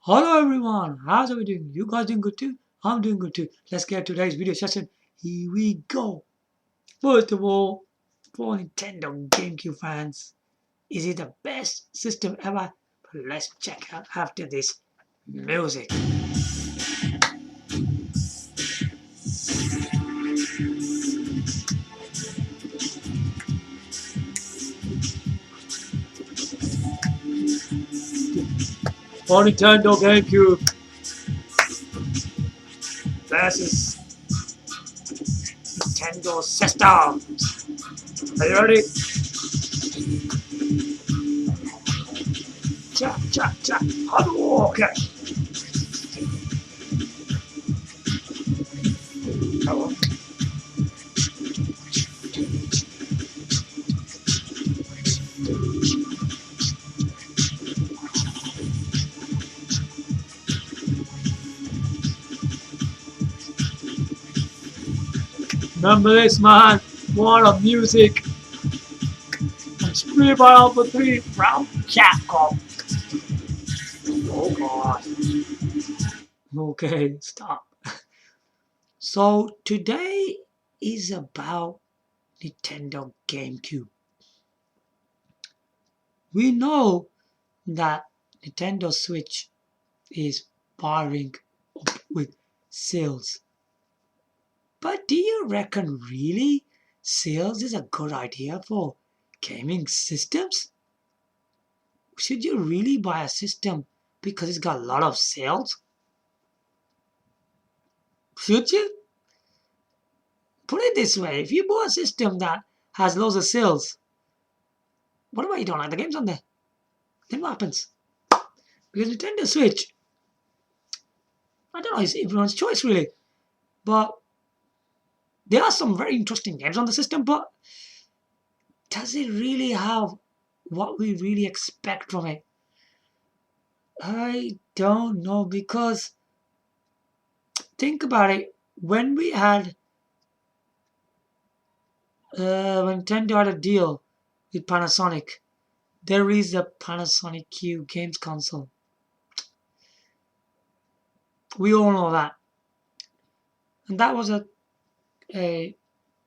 Hello everyone, how's we doing? You guys doing good too? I'm doing good too. Let's get today's video session. Here we go. First of all, for Nintendo GameCube fans, is it the best system ever? Let's check out after this music. For Nintendo GameCube, this is Nintendo system. Are you ready? Cha cha cha. Okay. Hello. Remember this, man. What a music. I'm Street Alpha 3 from Capcom. Oh god. Okay, stop. So today is about Nintendo GameCube. We know that Nintendo Switch is powering up with sales. But do you reckon really sales is a good idea for gaming systems? Should you really buy a system because it's got a lot of sales? Should you? Put it this way, if you buy a system that has loads of sales, what about you don't like the games on there? Then what happens? Because Nintendo Switch, I don't know, it's everyone's choice really. But there are some very interesting games on the system, but does it really have what we really expect from it? I don't know, because think about it. When we had when Nintendo had a deal with Panasonic, they released the Panasonic Q games console. We all know that. And that was a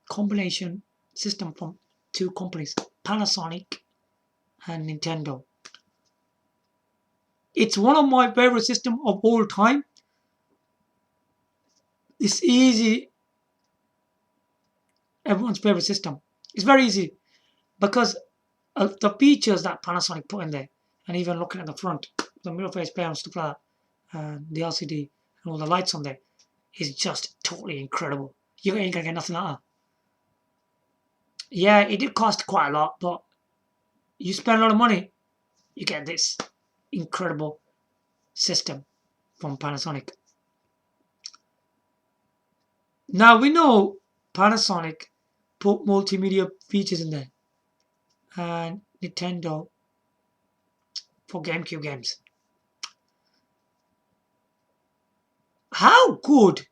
combination system from two companies, Panasonic and Nintendo. It's one of my favorite systems of all time. It's easy. Everyone's favorite system. It's very easy because of the features that Panasonic put in there, and even looking at the front, the mirror face panel, stuff like that, and the LCD and all the lights on there is just totally incredible. You ain't gonna get nothing like that. Yeah, it did cost quite a lot, but you spend a lot of money, you get this incredible system from Panasonic. Now we know Panasonic put multimedia features in there, and Nintendo for GameCube games. How good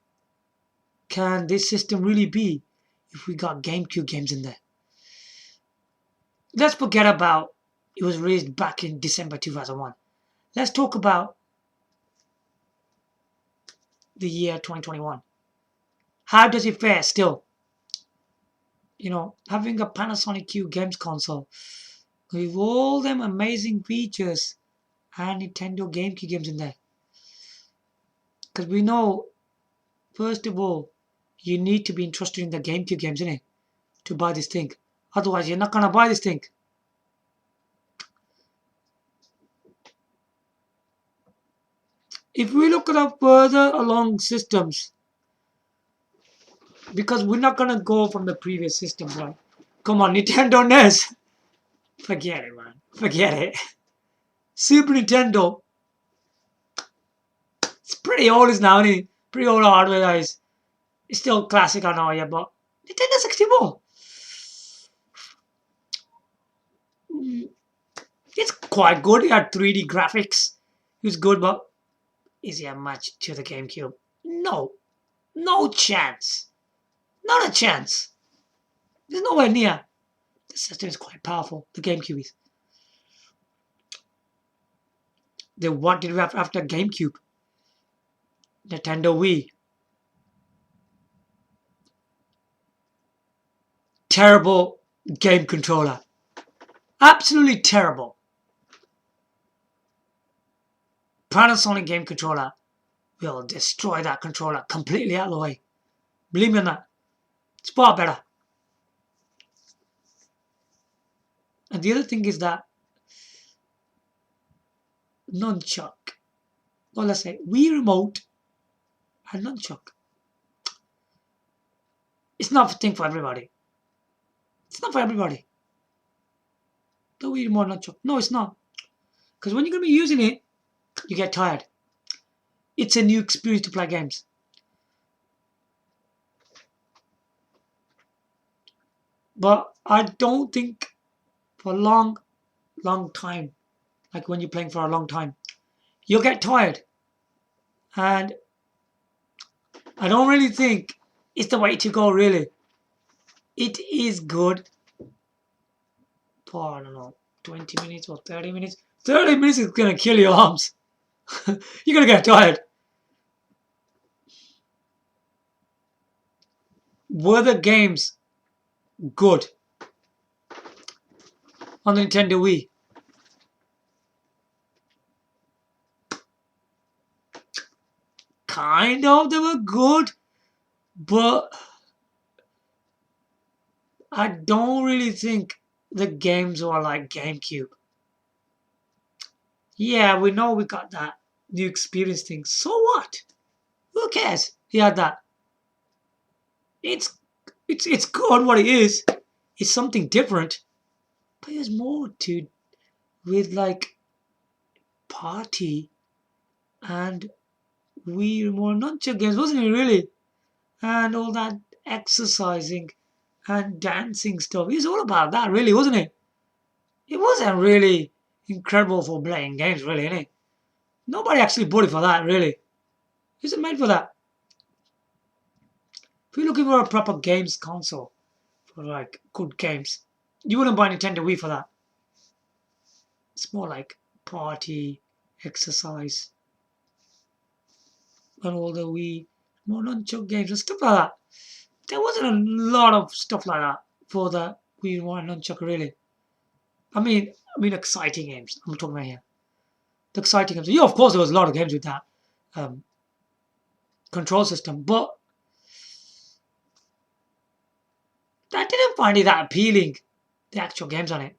can this system really be if we got GameCube games in there? Let's forget about it was released back in December 2001. Let's talk about the year 2021. How does it fare still? You know, having a Panasonic Q games console with all them amazing features and Nintendo GameCube games in there. Because we know, first of all, you need to be interested in the GameCube games, innit? To buy this thing. Otherwise, you're not going to buy this thing. If we look at up further along systems, because we're not going to go from the previous system, right? Come on, Nintendo NES. Forget it, man. Forget it. Super Nintendo. It's pretty old now, isn't it? Pretty old hardware, guys. It's still classic, I know, yeah, but Nintendo 64. It's quite good. It had 3D graphics. It was good, but is it a match to the GameCube? No. No chance. Not a chance. There's nowhere near. The system is quite powerful. The GameCube is. Then what did we have after GameCube? Nintendo Wii. Terrible game controller. Absolutely terrible. Panasonic game controller will destroy that controller completely out of the way. Believe me on that. It's far better. And the other thing is that nunchuck. Well, let's say Wii remote and nunchuck. It's not a thing for everybody. It's not for everybody. The Wii remote nunchuck. No, it's not. Because when you're going to be using it, you get tired. It's a new experience to play games. But I don't think for a long time, like when you're playing for a long time, you'll get tired. And I don't really think it's the way to go, really. It is good for, I don't know, 20 minutes or 30 minutes. 30 minutes is going to kill your arms. You're going to get tired. Were the games good on the Nintendo Wii? Kind of, they were good, but I don't really think the games were like GameCube. Yeah, we know we got that new experience thing. So what? Who cares? He had that. It's good what it is. It's something different. But there's more to with like party and Wii more nunchuck games, wasn't it really? And all that exercising and dancing stuff. It's all about that, really, wasn't it? It wasn't really incredible for playing games, really, innit? Nobody actually bought it for that, really. It isn't made for that. If you're looking for a proper games console for like good games, you wouldn't buy Nintendo Wii for that. It's more like party, exercise, and all the Wii, more nunchuck games and stuff like that. There wasn't a lot of stuff like that for the Wii and nunchuck, really. I mean, exciting games. I'm talking about here. The exciting games. Yeah, of course, there was a lot of games with that control system, but I didn't find it that appealing. The actual games on it,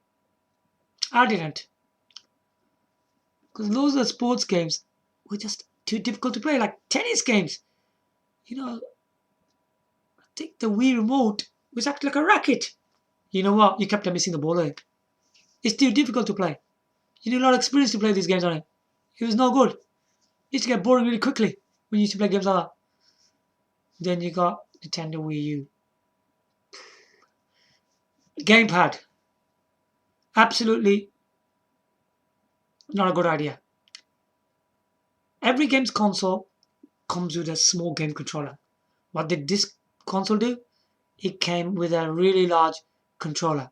I didn't, because those are sports games were just too difficult to play, like tennis games. You know, I think the Wii remote was acting like a racket. You know what? You kept on missing the ball on it. It's too difficult to play. You need a lot of experience to play these games on it. It was no good. It used to get boring really quickly when you used to play games like that. Then you got Nintendo Wii U. Gamepad. Absolutely not a good idea. Every game's console comes with a small game controller. What did this console do? It came with a really large controller.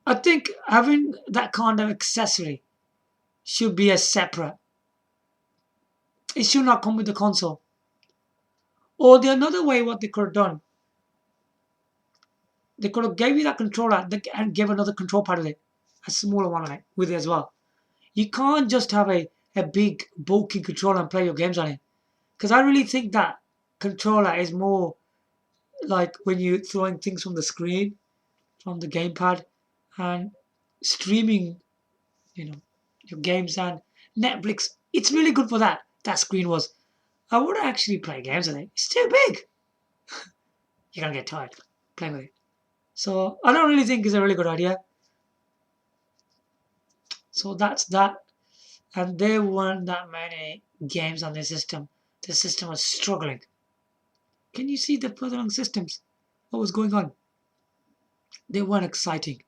I think having that kind of accessory should be a separate. It should not come with the console. Or the another way what they could have done, they could have gave you that controller and gave another control pad with it, a smaller one on it with it as well. You can't just have a big bulky controller and play your games on it. Because I really think that controller is more like when you're throwing things from the screen, from the gamepad, and streaming, your games and Netflix. It's really good for that. That screen was. I would actually play games on it. It's too big. You're gonna get tired playing with it. So I don't really think it's a really good idea. So that's that. And there weren't that many games on the system. The system was struggling. Can you see the further along systems? What was going on? They weren't exciting.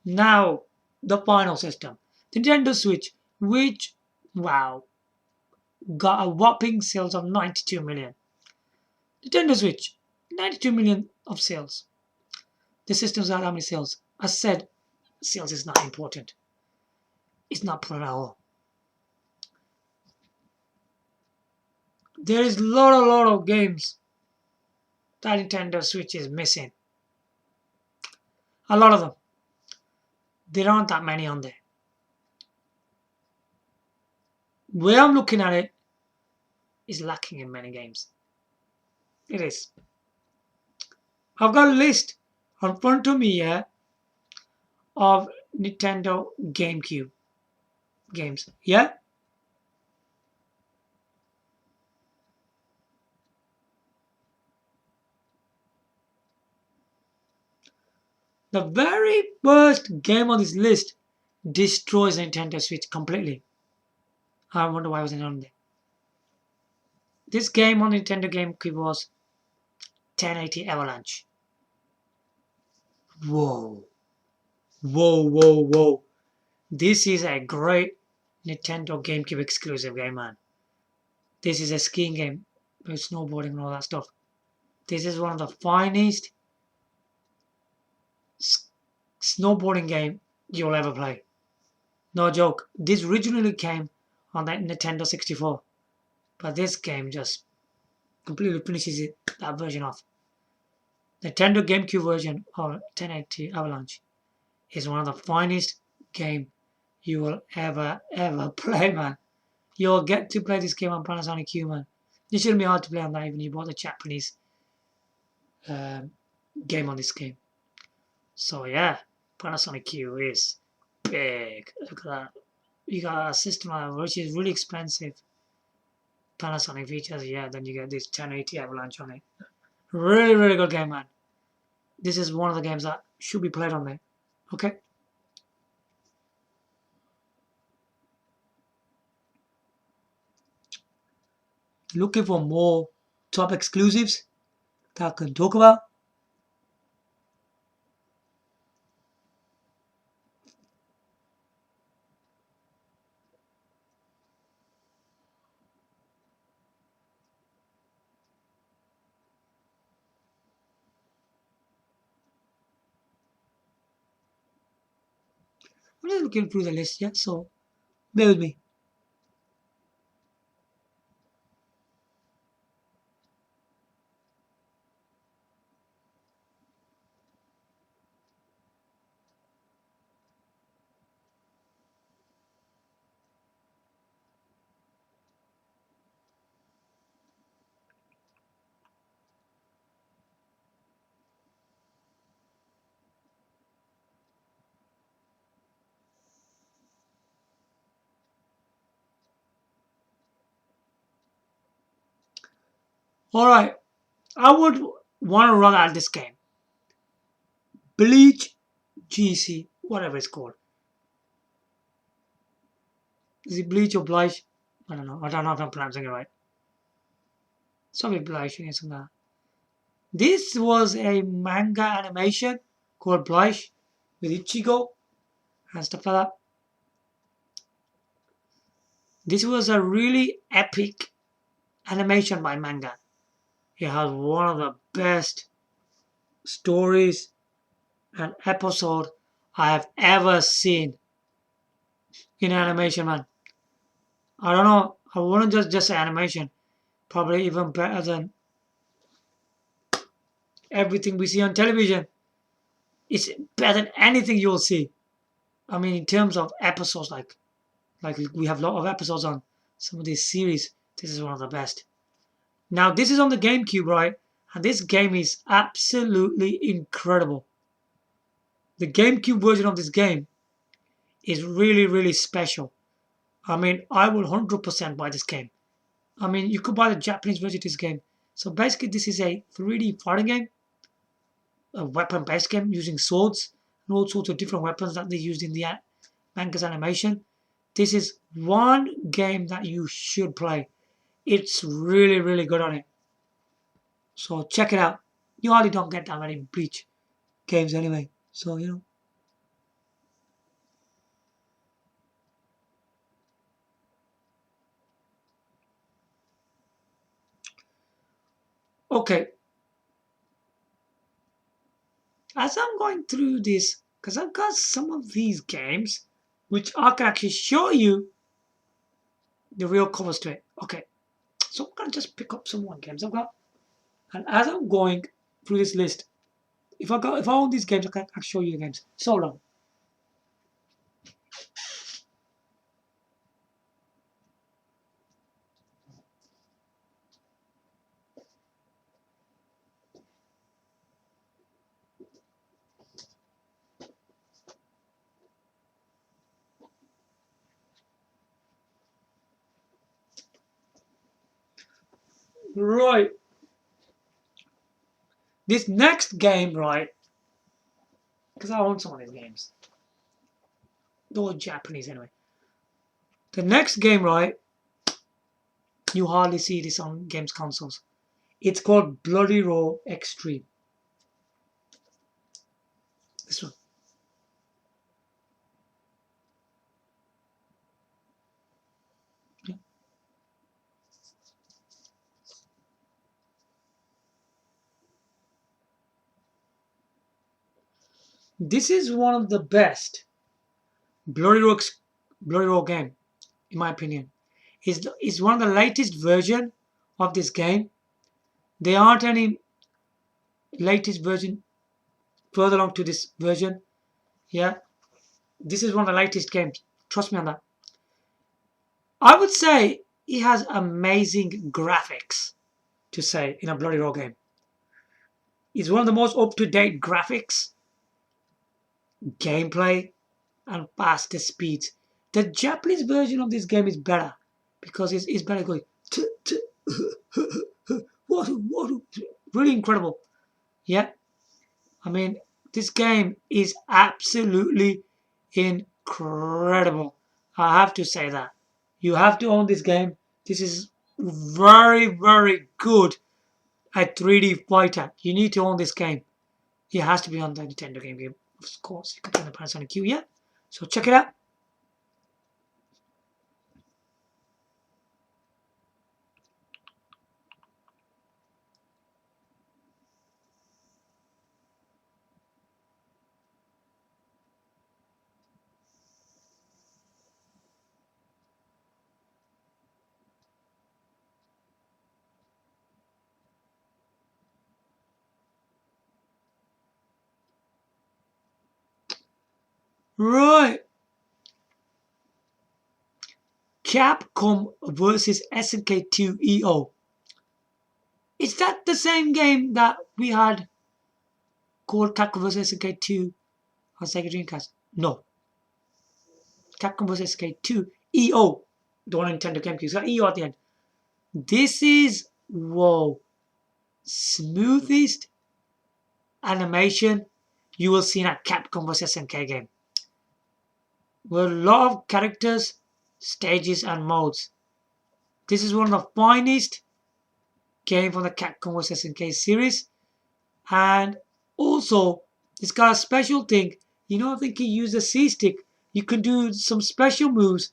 Now, the final system. The Nintendo Switch, which, wow, got a whopping sales of 92 million. Nintendo Switch, 92 million of sales. The system's had how many sales? I said sales is not important. It's not important at all. There is a lot of games that Nintendo Switch is missing. A lot of them. There aren't that many on there. Where I'm looking at it is lacking in many games. It is. I've got a list in front of me here of Nintendo Game Cube games. Yeah? The very first game on this list destroys Nintendo Switch completely. I wonder why it wasn't on there. This game on Nintendo Game Cube was 1080 Avalanche. Whoa. Whoa. This is a great Nintendo GameCube exclusive game, man. This is a skiing game with snowboarding and all that stuff. This is one of the finest snowboarding game you'll ever play. No joke. This originally came on the Nintendo 64, but this game just completely finishes that version off. Nintendo GameCube version of 1080 Avalanche is one of the finest game you will ever play, man. You'll get to play this game on Panasonic Q, man. It shouldn't be hard to play on that even if you bought the Japanese game on this game. So yeah, Panasonic Q is big. Look at that. You got a system which is really expensive. Panasonic features, yeah, then you get this 1080 Avalanche on it. Really good game, man. This is one of the games that should be played on there. Okay? Looking for more top exclusives that I can talk about? I'm just looking through the list, yeah, so bear with me. Alright, I would want to run out this game. Bleach GC, whatever it's called. Is it Bleach or Bleach? I don't know. I don't know if I'm pronouncing it right. Sorry, Bleach, or something like that. This was a manga animation called Bleach with Ichigo and stuff like that. This was a really epic animation by manga. It has one of the best stories and episode I have ever seen in animation, man. I don't know. I wouldn't just say animation. Probably even better than everything we see on television. It's better than anything you'll see. I mean, in terms of episodes, like we have a lot of episodes on some of these series. This is one of the best. Now, this is on the GameCube, right? And this game is absolutely incredible. The GameCube version of this game is really special. I mean, I will 100% buy this game. I mean, you could buy the Japanese version of this game. So basically, this is a 3D fighting game, a weapon-based game using swords and all sorts of different weapons that they used in the manga's animation. This is one game that you should play. It's really good on it. So check it out. You hardly don't get that many Bleach games anyway. So, you know. Okay. As I'm going through this because I've got some of these games which I can actually show you the real covers to it. Okay, so I'm gonna just pick up some more games I've got, and as I'm going through this list, if I own these games, I can show you the games. So long. Right. This next game, right? Because I own some of these games. They're Japanese anyway. The next game, right? You hardly see this on games consoles. It's called Bloody Roar Extreme. This one. Yeah. This is one of the best Bloody Roar game, in my opinion. Is one of the latest version of this game. There aren't any latest version further along to this version. Yeah, this is one of the latest games. Trust me on that. I would say it has amazing graphics to say in a Bloody Roar game. It's one of the most up-to-date graphics, gameplay, and fastest speeds. The Japanese version of this game is better because it's better going. What? Really incredible. Yeah, I mean, this game is absolutely incredible. I have to say that. You have to own this game. This is very, very good at 3D fighter. You need to own this game. It has to be on the Nintendo Game Cube. Of course, you can play the Panasonic Q, yeah? So check it out. Right. Capcom versus SNK 2 EO. Is that the same game that we had called Capcom vs SNK 2 on Sega Dreamcast? No. Capcom vs SNK 2 EO. The one on Nintendo GameCube. It's got EO at the end. This is, whoa, smoothest animation you will see in a Capcom vs SNK game. With a lot of characters, stages, and modes. This is one of the finest games from the Capcom vs SNK series. And also, it's got a special thing. You know, I think you use the C stick. You can do some special moves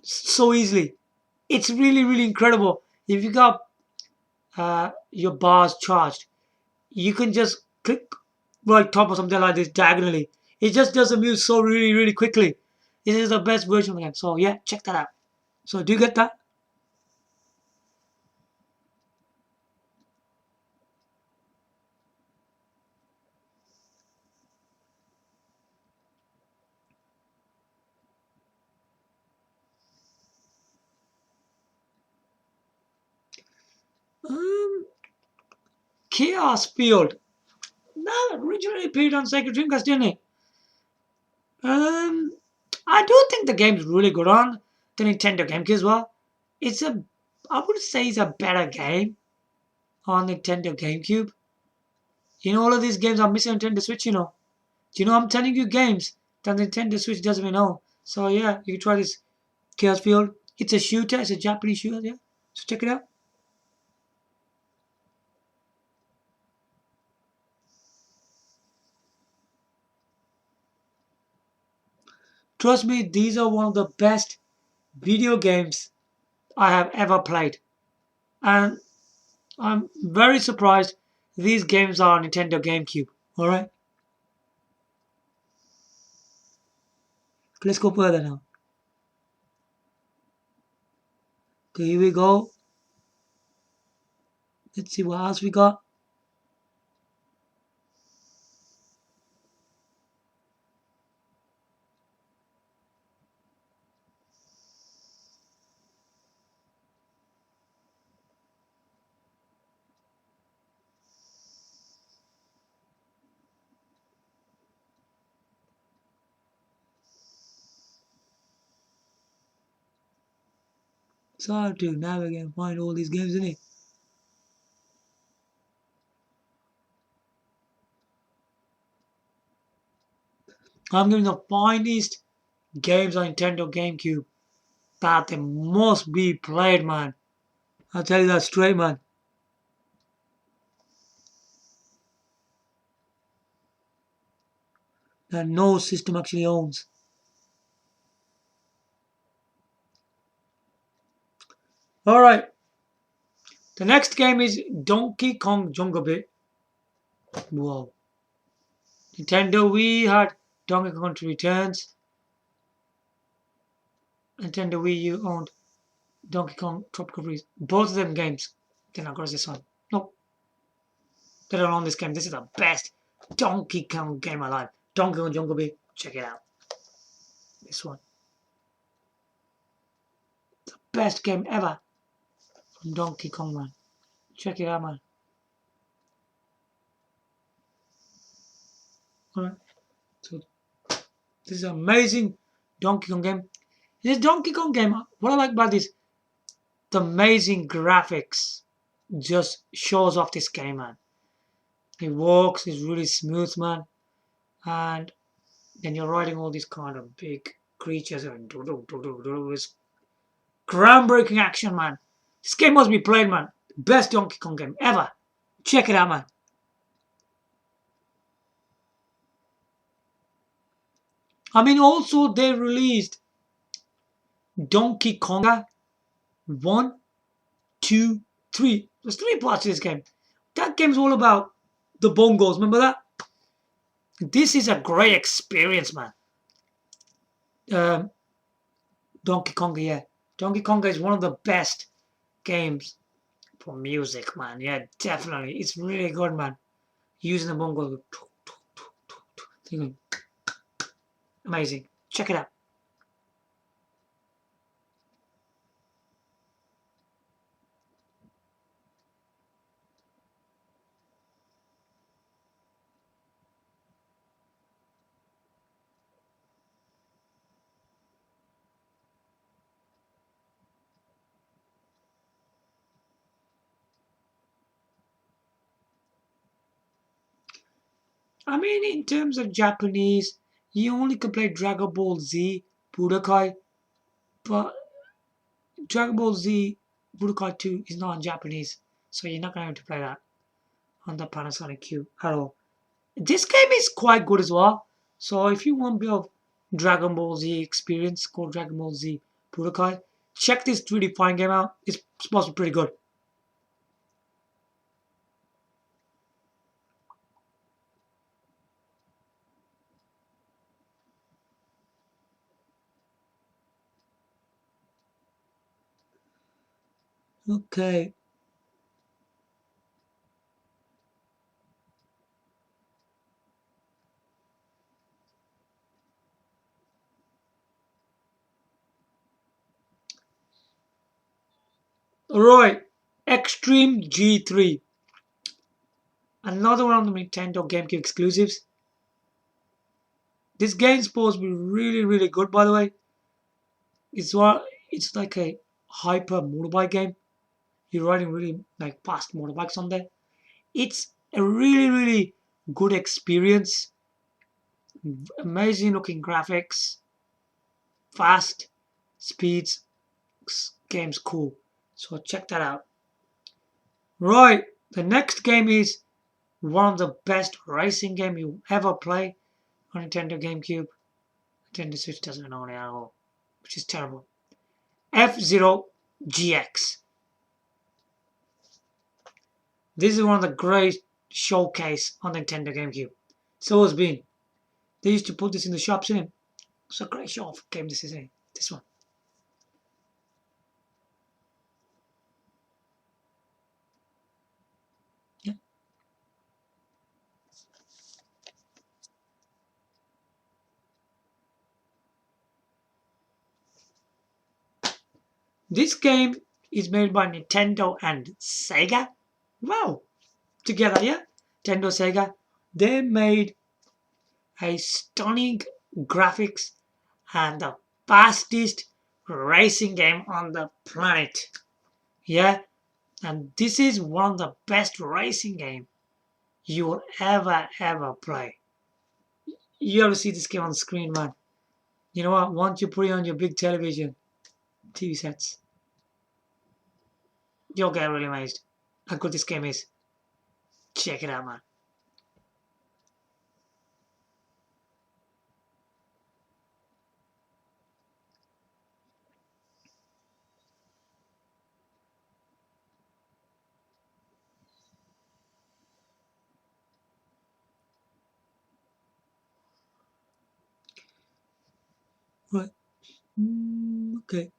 so easily. It's really, really incredible. If you got your bars charged, you can just click right top or something like this diagonally. It just does the move so really, really quickly. This is the best version of the game. So yeah, check that out. So do you get that? Um, Chaos Field. That originally appeared on Sega Dreamcast, didn't it? Um, I do think the game's really good on the Nintendo GameCube as well. I would say it's a better game on Nintendo GameCube. You know, all of these games are missing on Nintendo Switch, you know. Do you know I'm telling you games that Nintendo Switch doesn't even know? So yeah, you can try this Chaos Field. It's a shooter, it's a Japanese shooter, yeah. So check it out. Trust me, these are one of the best video games I have ever played. And I'm very surprised these games are on Nintendo GameCube. Alright? Let's go further now. Okay, here we go. Let's see what else we got. It's hard to navigate and find all these games, isn't it? I'm giving the finest games on Nintendo Game Cube that they must be played, man. I'll tell you that straight, man. That no system actually owns. Alright. The next game is Donkey Kong Jungle Beat. Whoa. Nintendo Wii had Donkey Kong Returns. Nintendo Wii U owned Donkey Kong Tropical Freeze. Both of them games. Then of course this one. Nope. They don't own this game. This is the best Donkey Kong game alive. Donkey Kong Jungle Beat. Check it out. This one. The best game ever from Donkey Kong, man. Check it out, man. Alright. So this is an amazing Donkey Kong game. This Donkey Kong game, what I like about this, the amazing graphics just shows off this game, man. It works, it's really smooth, man. And then you're riding all these kind of big creatures and it's groundbreaking action, man. This game must be played, man. Best Donkey Kong game ever. Check it out, man. I mean, also they released Donkey Konga 1, 2, 3. There's 3 parts to this game. That game's all about the bongos. Remember that? This is a great experience, man. Donkey Konga, yeah. Donkey Konga is one of the best games for music, man. Yeah, definitely. It's really good, man. Using the bongos. Amazing. Check it out. I mean, in terms of Japanese, you only can play Dragon Ball Z Budokai, but Dragon Ball Z Budokai 2 is not in Japanese, so you're not going to be able to play that on the Panasonic Q at all. This game is quite good as well, so if you want a bit of Dragon Ball Z experience called Dragon Ball Z Budokai, check this 3D fine game out. It's supposed to be pretty good. Okay. Alright, Extreme G3. Another one of the Nintendo Game Cube exclusives. This game's supposed to be really, really good, by the way. It's like a hyper motorbike game. You're riding really like fast motorbikes on there. It's a really, really good experience. Amazing looking graphics, fast speeds. Game's cool. So check that out. Right, the next game is one of the best racing game you ever play on Nintendo Game Cube. Nintendo Switch doesn't own it at all, which is terrible. F-Zero GX. This is one of the great showcase on Nintendo Game Cube. So it's been. They used to put this in the shops, innit? It's a great show of game. This is it. This one. Yeah. This game is made by Nintendo and Sega. Wow. Together, yeah. Nintendo, Sega. They made a stunning graphics and the fastest racing game on the planet. Yeah. And this is one of the best racing game you will ever play. You have to see this game on the screen, man. You know what? Once you put it on your big television, TV sets, you'll get really amazed how good this game is. Check it out, man. Right. Okay.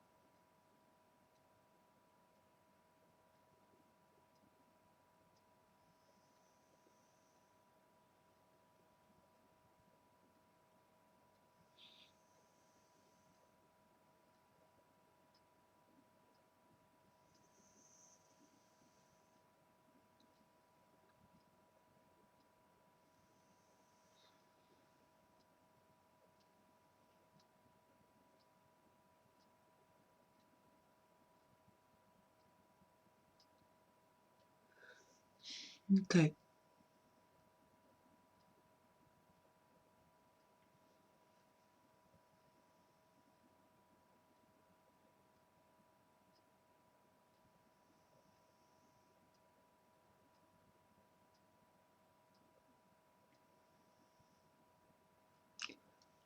Okay.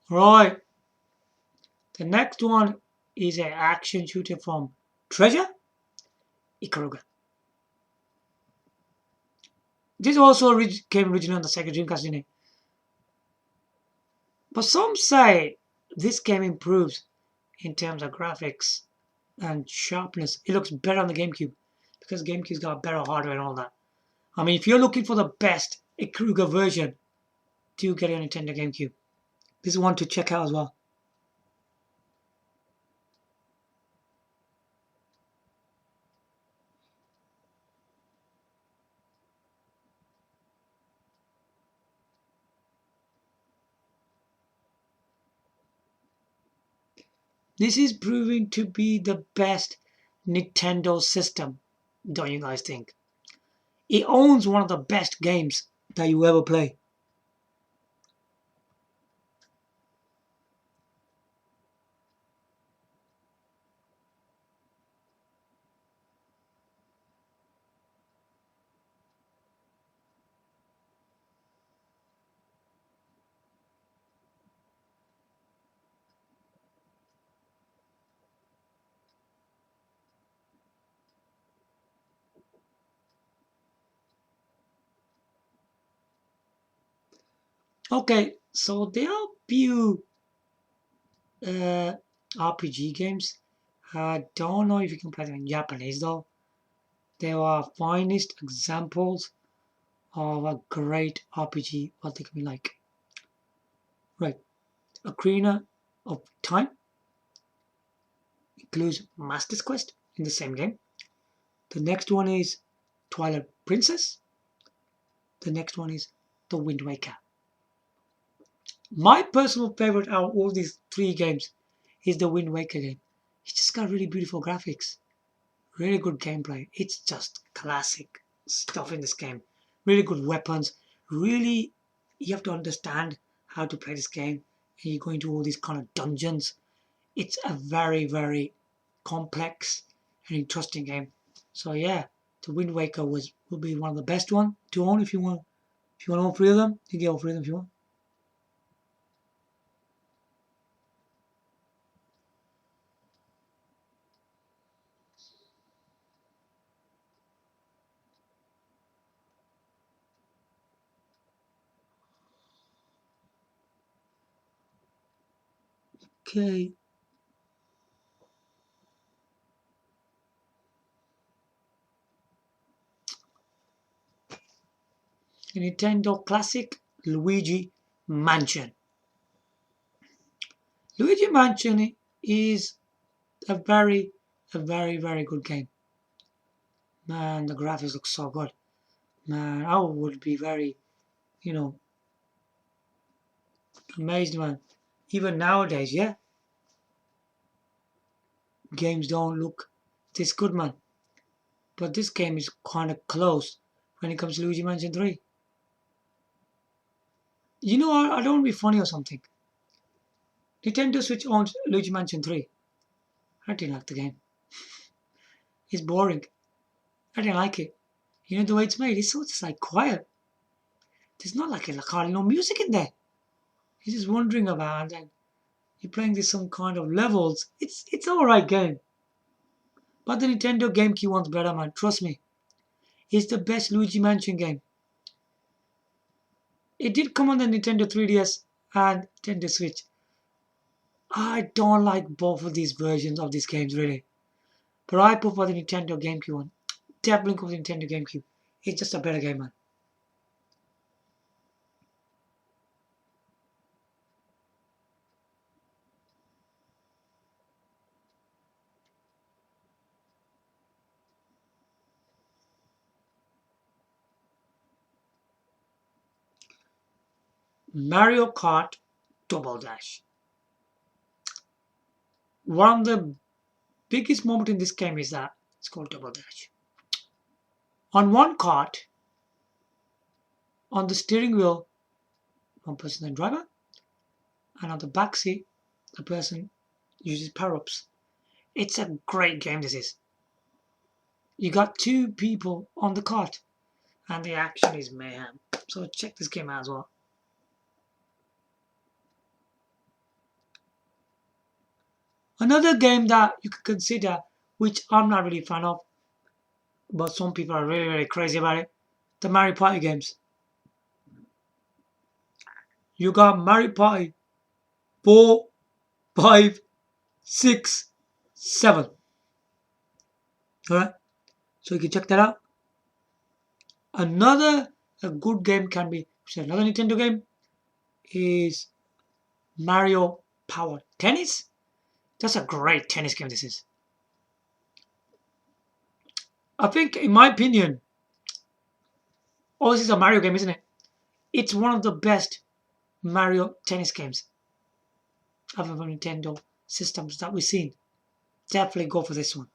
Right. The next one is an action shooter from Treasure Ikaruga. This also came originally on the Sega Dreamcast, didn't it? But some say this game improves in terms of graphics and sharpness. It looks better on the GameCube because GameCube's got better hardware and all that. I mean, if you're looking for the best Ikaruga version, do get a Nintendo GameCube. This is one to check out as well. This is proving to be the best Nintendo system, don't you guys think? It owns one of the best games that you ever play. Okay, so there are few uh, RPG games. I don't know if you can play them in Japanese though. They are finest examples of a great RPG, what they can be like. Right, Ocarina of Time includes Master's Quest in the same game. The next one is Twilight Princess. The next one is The Wind Waker. My personal favorite out of all these three games is the Wind Waker game. It's just got really beautiful graphics, really good gameplay. It's just classic stuff in this game. Really good weapons. Really, you have to understand how to play this game. And you go into all these kind of dungeons. It's a very complex and interesting game. So yeah, the Wind Waker will be one of the best one to own if you want. If you want all three of them, you get all three of them if you want. Okay. Nintendo Classic Luigi Mansion. Luigi Mansion is a very good game. Man, the graphics look so good. Man, I would be very, you know, amazed, man. Even nowadays, yeah, games don't look this good, man. But this game is kind of close when it comes to Luigi Mansion 3. You know, I don't want to be funny or something. Nintendo Switch owns Luigi Mansion 3. I didn't like the game. It's boring. I didn't like it. You know the way it's made? It's so just like quiet. There's not like hardly no music in there. You're just wandering about and you're playing this some kind of levels. It's alright game. But the Nintendo Game Cube one's better, man. Trust me. It's the best Luigi Mansion game. It did come on the Nintendo 3DS and Nintendo Switch. I don't like both of these versions of these games really. But I prefer the Nintendo Game Cube one. Definitely go for the Nintendo Game Cube. It's just a better game, man. Mario Kart Double Dash. One of the biggest moments in this game is that it's called Double Dash. On one kart, on the steering wheel, one person is the driver, and on the back seat, the person uses power-ups. It's a great game, this is. You got two people on the kart, and the action is mayhem. So check this game out as well. Another game that you could consider, which I'm not really a fan of, but some people are really crazy about it, the Mario Party games. You got Mario Party 4, 5, 6, 7. Alright, so you can check that out. Another a good game can be, another Nintendo game is Mario Power Tennis. That's a great tennis game, this is. I think, in my opinion, oh, this is a Mario game, isn't it? It's one of the best Mario tennis games of the Nintendo systems that we've seen. Definitely go for this one.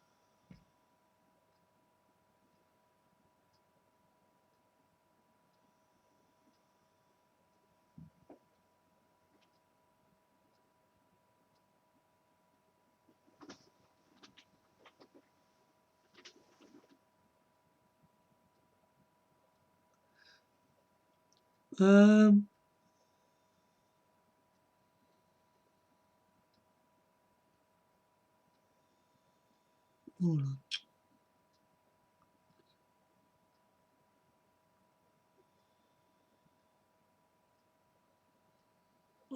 Um, hold on.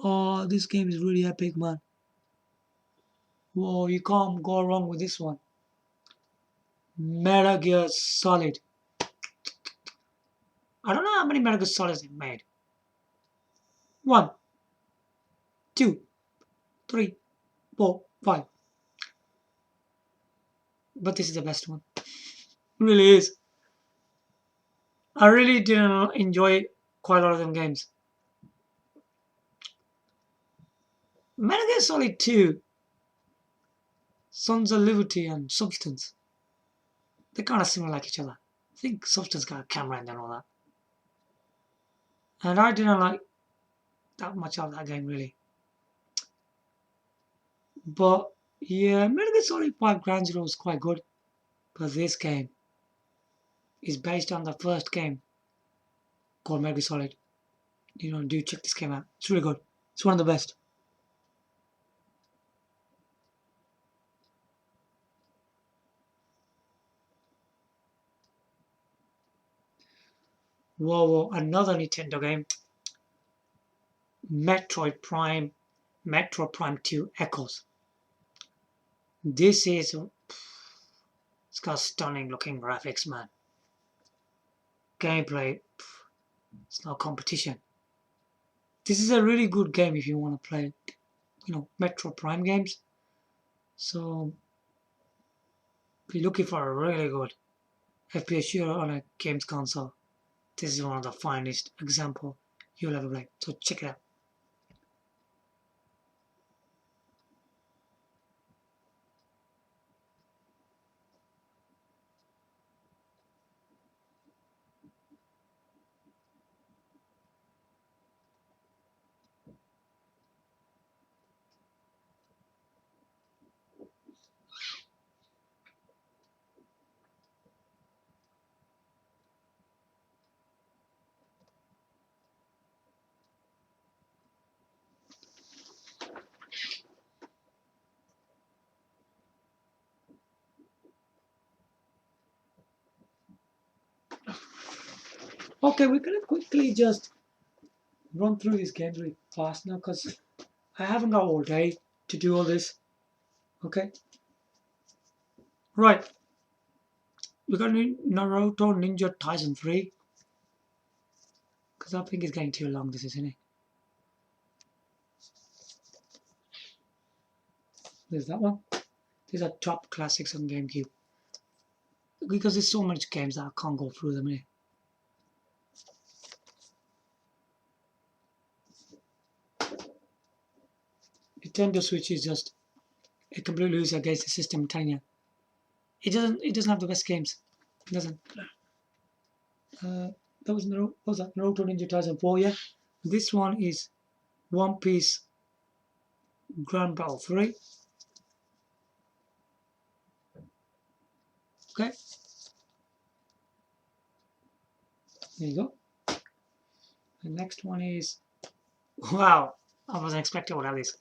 Oh, this game is really epic, man. Whoa, you can't go wrong with this one. Metal Gear Solid. I don't know how many Metal Gear Solids they've made. 1, 2, 3, 4, 5. But this is the best one. It really is. I really didn't enjoy quite a lot of them games. Metal Gear Solid 2, Sons of Liberty and Substance. They're kind of similar like each other. I think Substance got a camera in there and all that. And I didn't like that much of that game really. But yeah, Metal Gear Solid 5 Ground Zero was quite good. But this game is based on the first game called Metal Gear Solid. You know, do check this game out. It's really good. It's one of the best. Whoa, another Nintendo game. Metroid Prime Metro Prime 2 Echoes. This is, it's got stunning looking graphics, man. Gameplay, it's no competition. This is a really good game if you want to play, Metro Prime games. So, if you're looking for a really good FPS shooter on a games console, this is one of the finest example you'll ever play. So check it out. Okay, we're gonna quickly just run through these games really fast now because I haven't got all day to do all this. Okay. Right. We're gonna Naruto Ninja Taisen 3. Because I think it's getting too long, this isn't it? There's that one. These are top classics on GameCube. Because there's so much games that I can't go through them here. Nintendo Switch is just a complete loser against the system, I'm telling you. It doesn't have the best games. It doesn't. That was Naruto Ninja Taisen 4, yeah? This one is One Piece Grand Battle 3. Okay. There you go. The next one is, wow, I wasn't expecting what that is.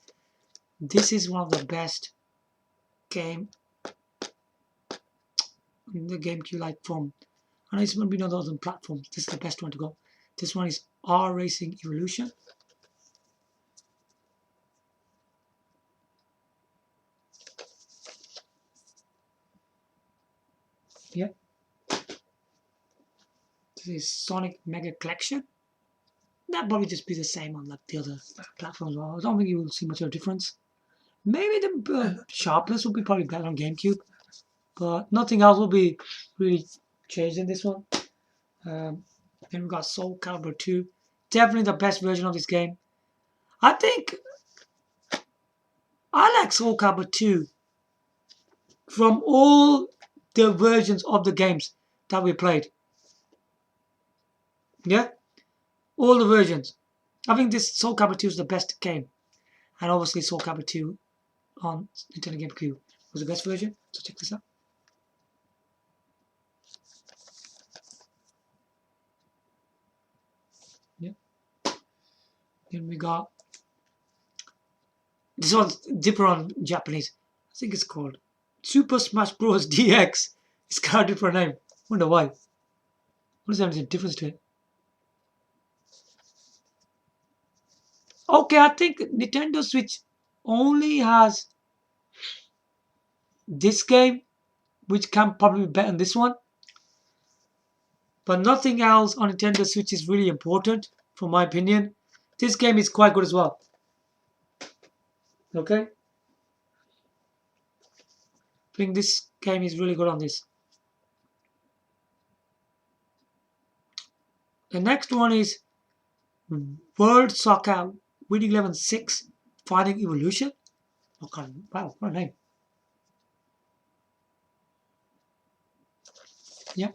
This is one of the best game in the GameCube like from, and it's going to be on those platforms. This is the best one to go. This one is R Racing Evolution. Yeah. This is Sonic Mega Collection. That'll probably just be the same on like the other platforms. Well, I don't think you will see much of a difference. Maybe the sharpness will be probably better on GameCube, but nothing else will be really changed in this one. Then we've got Soul Calibur 2. Definitely the best version of this game. I think I like Soul Calibur 2 from all the versions of the games that we played. Yeah? All the versions. I think this Soul Calibur 2 is the best game. And obviously Soul Calibur 2 on Nintendo Game Cube was the best version. So check this out. Yeah. Then we got, this one's different on Japanese. I think it's called Super Smash Bros. DX. It's got a different name. Wonder why. What is there any difference to it? Okay, I think Nintendo Switch only has this game, which can probably be better than this one. But nothing else on Nintendo Switch is really important, for my opinion. This game is quite good as well. Okay? I think this game is really good on this. The next one is World Soccer Winning 11 6 Fighting Evolution. Okay, wow, what a name. Yeah,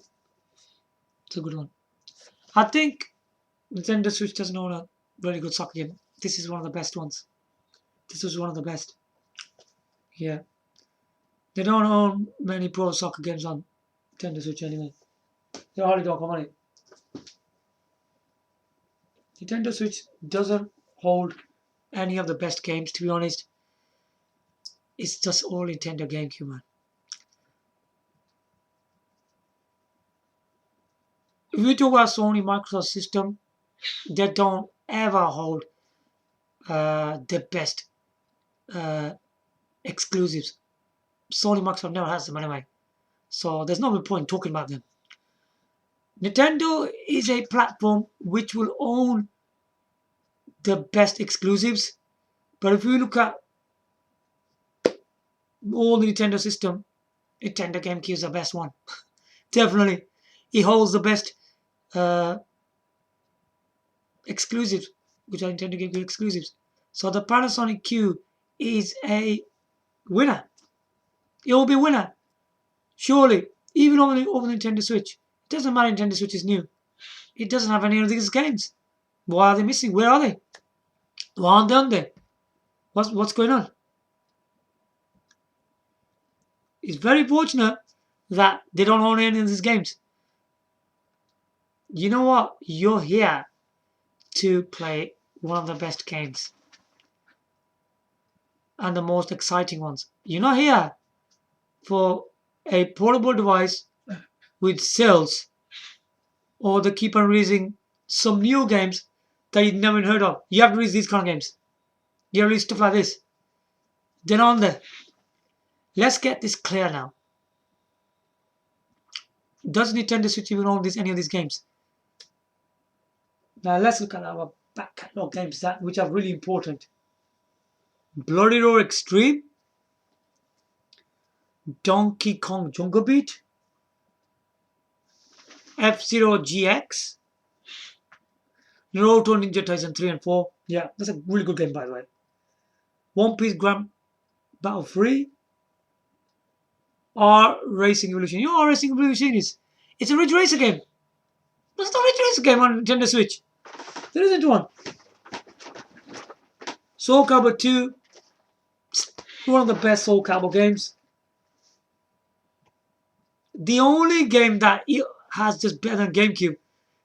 it's a good one. I think Nintendo Switch doesn't own a really good soccer game. This is one of the best ones. This was one of the best. Yeah. They don't own many pro soccer games on Nintendo Switch anyway. They hardly don't come on it. Nintendo Switch doesn't hold any of the best games, to be honest. It's just all Nintendo GameCube, man. If we talk about Sony Microsoft system, they don't ever hold the best exclusives. Sony Microsoft never has them anyway. So there's no point talking about them. Nintendo is a platform which will own the best exclusives. But if you look at all the Nintendo system, Nintendo Game Cube is the best one. Definitely. It holds the best exclusives, which are Nintendo Game Cube exclusives. So the Panasonic Q is a winner. It will be a winner. Surely. Even over the Nintendo Switch. It doesn't matter Nintendo Switch is new. It doesn't have any of these games. Why are they missing? Where are they? Why aren't they on there? What's going on? It's very fortunate that they don't own any of these games. You know what? You're here to play one of the best games. And the most exciting ones. You're not here for a portable device with sales, or they keep on releasing some new games that you've never heard of. You have to release these kind of games. You have to release stuff like this. They're not on there. Let's get this clear now. Does Nintendo Switch even own any of these games? Now let's look at our back catalog games which are really important. Bloody Roar Extreme, Donkey Kong Jungle Beat, F-Zero GX, Naruto Ninja Taisen 3 and 4. Yeah, that's a really good game, by the way. One Piece Grand Battle 3, R Racing Evolution. You know what R Racing Evolution is? It's a Ridge Racer game. There's no Ridge Racer game on Nintendo Switch. There isn't one. Soul Calibur 2, one of the best Soul Calibur games. The only game that has just better than GameCube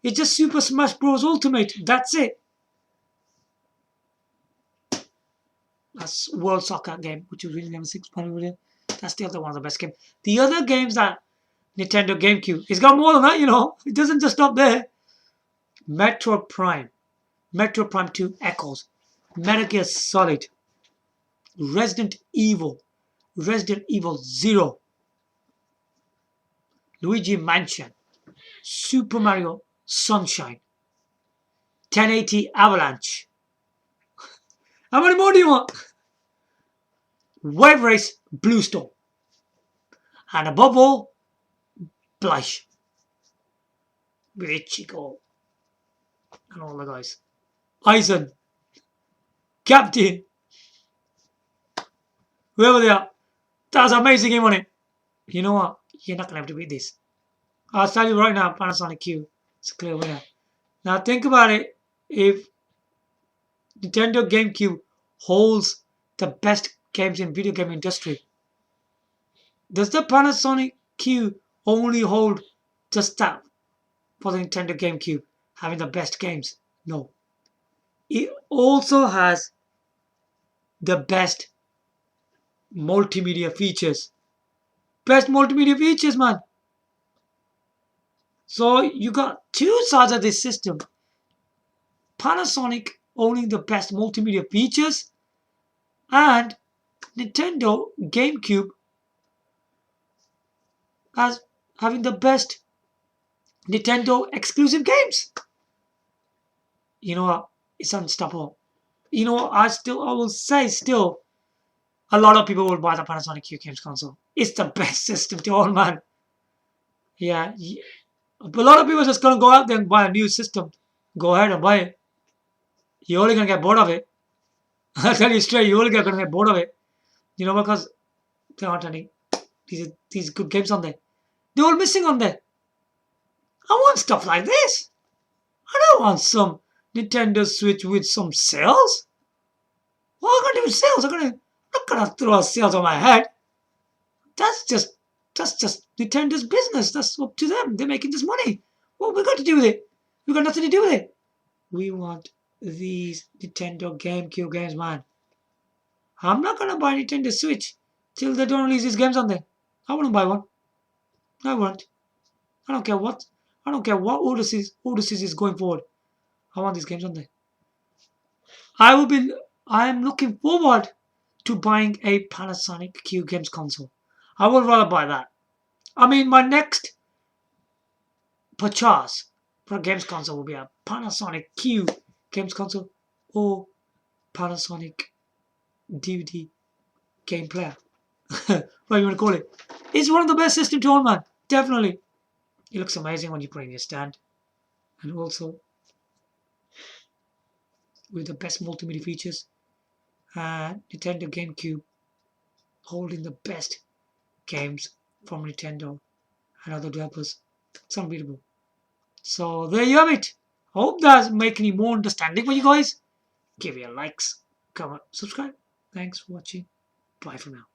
is just Super Smash Bros. Ultimate. That's it. That's World Soccer game, which is really never 6.0 million. That's the other one of the best games. The other games that Nintendo GameCube, it's got more than that, you know. It doesn't just stop there. Metroid Prime, Metroid Prime 2 Echoes, Metal Gear Solid, Resident Evil, Resident Evil 0, Luigi Mansion, Super Mario Sunshine, 1080 Avalanche. How many more do you want? Wave Race Bluestone. And above all, Blush. With Ichigo. And all the guys. Aizen. Captain. Whoever they are. That's an amazing game on it. You know what? You're not going to have to beat this. I'll tell you right now, Panasonic Q. It's a clear winner. Now think about it. If Nintendo GameCube holds the best games in video game industry, does the Panasonic Q only hold just that for the Nintendo GameCube, having the best games? No. It also has the best multimedia features. Best multimedia features, man. So you got two sides of this system. Panasonic owning the best multimedia features, and Nintendo GameCube as having the best Nintendo exclusive games. You know what? It's unstoppable. You know what? I will say still, a lot of people will buy the Panasonic Q games console. It's the best system to own, man. Yeah. But a lot of people are just going to go out there and buy a new system. Go ahead and buy it. You're only going to get bored of it. I'll tell you straight, you're only going to get bored of it. You know, because there aren't any these good games on there. They're all missing on there. I want stuff like this. I don't want some Nintendo Switch with some sales. What am I going to do with sales? I'm not going to throw sales on my head. That's just Nintendo's business. That's up to them. They're making this money. What we got to do with it? We got nothing to do with it. We want these Nintendo GameCube games, man. I'm not going to buy Nintendo Switch till they don't release these games on there. I wouldn't buy one. I won't. I don't care what Odyssey is going forward. I want these games on there. I am looking forward to buying a Panasonic Q games console. I would rather buy that. I mean, my next purchase for a games console will be a Panasonic Q games console or Panasonic DVD game player. What you want to call it? It's one of the best systems to own, man. Definitely. It looks amazing when you put it in your stand. And also with the best multimedia features. Nintendo Game Cube holding the best games from Nintendo and other developers. It's unbeatable. So there you have it. I hope that's making it more understanding for you guys. Give your likes, comment, subscribe. Thanks for watching. Bye for now.